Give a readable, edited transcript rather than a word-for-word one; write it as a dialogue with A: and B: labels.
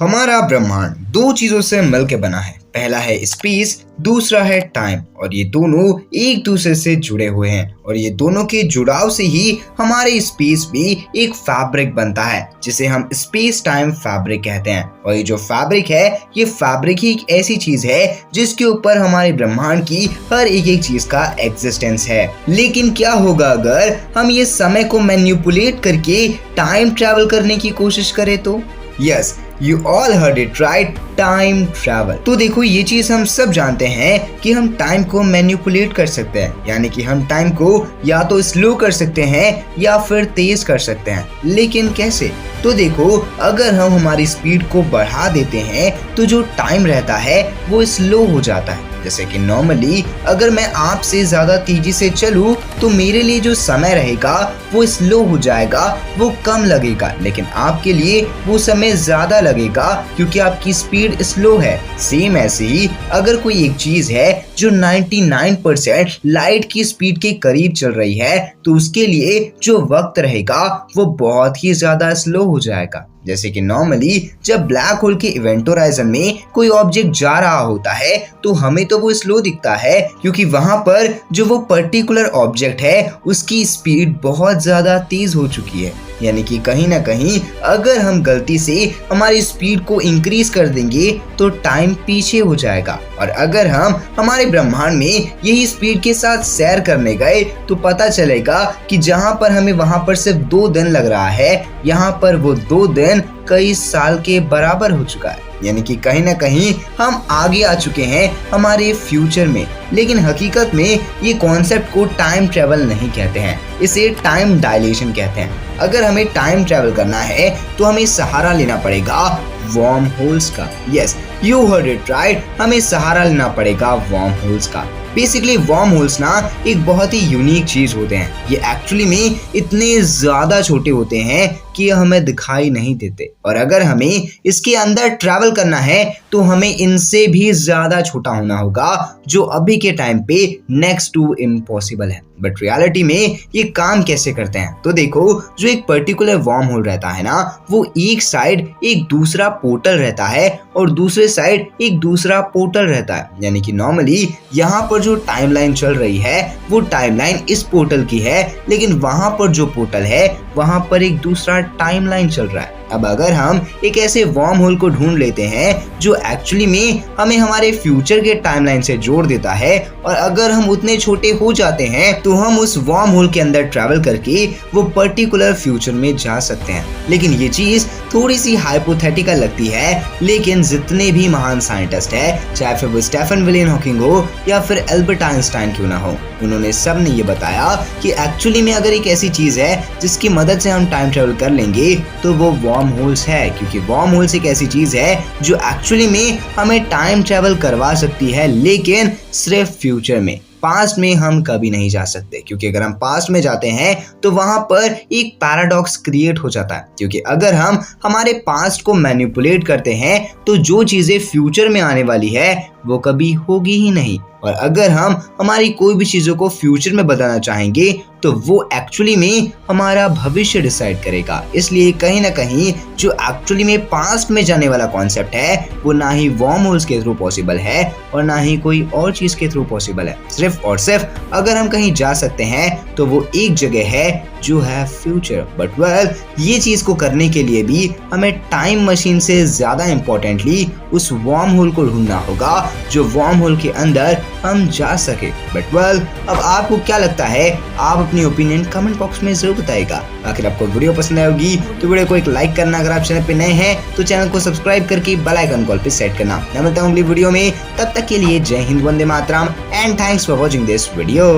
A: हमारा ब्रह्मांड दो चीजों से मिलकर बना है। पहला है स्पेस, दूसरा है टाइम। और ये दोनों एक दूसरे से जुड़े हुए हैं और ये दोनों के जुड़ाव से ही हमारे स्पेस भी एक फैब्रिक बनता है जिसे हम स्पेस टाइम फैब्रिक कहते हैं। और ये जो फैब्रिक है, ये फैब्रिक ही एक ऐसी चीज है जिसके ऊपर हमारे ब्रह्मांड की हर एक चीज का एग्जिस्टेंस है। लेकिन क्या होगा अगर हम ये समय को मैनिपुलेट करके टाइम ट्रैवल करने की कोशिश करें तो? Yes, you all heard it right, time travel. तो देखो, ये चीज हम सब जानते हैं कि हम टाइम को मैनिपुलेट कर सकते हैं, यानी कि हम टाइम को या तो स्लो कर सकते हैं या फिर तेज कर सकते हैं। लेकिन कैसे? तो देखो, अगर हम हमारी स्पीड को बढ़ा देते हैं तो जो टाइम रहता है वो स्लो हो जाता है। जैसे कि नॉर्मली अगर मैं आपसे ज्यादा तेजी से चलूं तो मेरे लिए जो समय रहेगा वो स्लो हो जाएगा, वो कम लगेगा, लेकिन आपके लिए वो समय ज्यादा लगेगा क्योंकि आपकी स्पीड स्लो है। सेम ऐसे ही अगर कोई एक चीज है जो 99% लाइट की स्पीड के करीब चल रही है तो उसके लिए जो वक्त रहेगा वो बहुत ही ज्यादा स्लो हो जाएगा। जैसे कि नॉर्मली जब ब्लैक होल के इवेंट होराइजन में कोई ऑब्जेक्ट जा रहा होता है तो हमें तो वो स्लो दिखता है क्योंकि वहां पर जो वो पर्टिकुलर ऑब्जेक्ट है उसकी स्पीड बहुत ज्यादा तेज हो चुकी है। यानी कि कहीं ना कहीं अगर हम गलती से हमारी स्पीड को इंक्रीज कर देंगे तो टाइम पीछे हो जाएगा। और अगर हम हमारे ब्रह्मांड में यही स्पीड के साथ सैर करने गए तो पता चलेगा कि जहां पर हमें वहां पर सिर्फ 2 दिन लग रहा है, यहाँ पर वो 2 दिन कई साल के बराबर हो चुका है। यानी कि कहीं ना कहीं हम आगे आ चुके हैं हमारे फ्यूचर में। लेकिन हकीकत में ये कॉन्सेप्ट को टाइम ट्रेवल नहीं कहते हैं, इसे टाइम डायलेशन कहते हैं। अगर हमें टाइम ट्रेवल करना है तो हमें सहारा लेना पड़ेगा वर्म होल्स का। Yes, you heard it right, हमें सहारा लेना पड़ेगा वर्म होल्स का। बेसिकली वर्म होल्स ना एक बहुत ही यूनिक चीज होते हैं। ये एक्चुअली में इतने ज्यादा छोटे होते हैं कि हमें दिखाई नहीं देते, और अगर हमें इसके अंदर ट्रैवल करना है तो हमें इनसे भी ज्यादा छोटा होना होगा, जो अभी के टाइम पे नेक्स्ट टू इम्पॉसिबल है। बट रियलिटी में ये काम कैसे करते हैं? तो देखो, जो एक पर्टिकुलर वर्म होल रहता है ना, वो एक साइड एक दूसरा पोर्टल रहता है और दूसरे साइड एक दूसरा पोर्टल रहता है। यानी कि नॉर्मली यहाँ पर जो टाइमलाइन चल रही है वो टाइमलाइन इस पोर्टल की है, लेकिन वहां पर जो पोर्टल है वहां पर एक दूसरा टाइमलाइन चल रहा है। अब अगर हम एक ऐसे वर्म होल को ढूंढ लेते हैं जो एक्चुअली में हमें हमारे फ्यूचर के टाइमलाइन से जोड़ देता है, और अगर हम उतने छोटे हो जाते हैं तो हम उस वर्म होल के अंदर ट्रैवल करके वो पर्टिकुलर फ्यूचर में जा सकते हैं। लेकिन ये चीज थोड़ी सी हाइपोथेटिकल लगती है, लेकिन जितने भी महान साइंटिस्ट है, चाहे फिर वो स्टीफन विलियम हॉकिंग हो या फिर एल्बर्ट आइंस्टाइन क्यों ना हो, उन्होंने सब ने ये बताया कि एक्चुअली में अगर एक ऐसी चीज है जिसकी मदद से हम टाइम ट्रेवल कर लेंगे तो वो वर्म होल्स है। क्योंकि वर्म होल्स एक ऐसी चीज है जो एक्चुअली में हमें टाइम ट्रेवल करवा सकती है, लेकिन सिर्फ फ्यूचर में। पास्ट में हम कभी नहीं जा सकते, क्योंकि अगर हम पास्ट में जाते हैं तो वहां पर एक पैराडॉक्स क्रिएट हो जाता है। क्योंकि अगर हम हमारे पास्ट को मैनिपुलेट करते हैं तो जो चीजें फ्यूचर में आने वाली है वो कभी होगी ही नहीं, और अगर हम हमारी कोई भी चीजों को फ्यूचर में बदलना चाहेंगे तो वो एक्चुअली में हमारा भविष्य डिसाइड करेगा। इसलिए कहीं ना कहीं जो एक्चुअली में पास्ट में जाने वाला कॉन्सेप्ट है वो ना ही वर्म होल्स के थ्रू पॉसिबल है और ना ही कोई और चीज के थ्रू पॉसिबल है। सिर्फ और सिर्फ अगर हम कहीं जा सकते हैं तो वो एक जगह है जो है फ्यूचर। बट वेल, ये चीज को करने के लिए भी हमें टाइम मशीन से ज्यादा इम्पोर्टेंटली उस वर्म होल को ढूंढना होगा जो वर्म होल के अंदर हम जा सके। बट वेल, अब आपको क्या लगता है? आप अपनी ओपिनियन कमेंट बॉक्स में जरूर बताइएगा। अगर आपको वीडियो पसंद आएगी तो वीडियो को एक लाइक करना, अगर आप चैनल पे नए हैं तो चैनल को सब्सक्राइब करके बेल आइकन कॉल पे सेट करना। मैं मिलता हूं अगली वीडियो में, तब तक के लिए जय हिंद, वंदे मातरम and thanks for watching this video.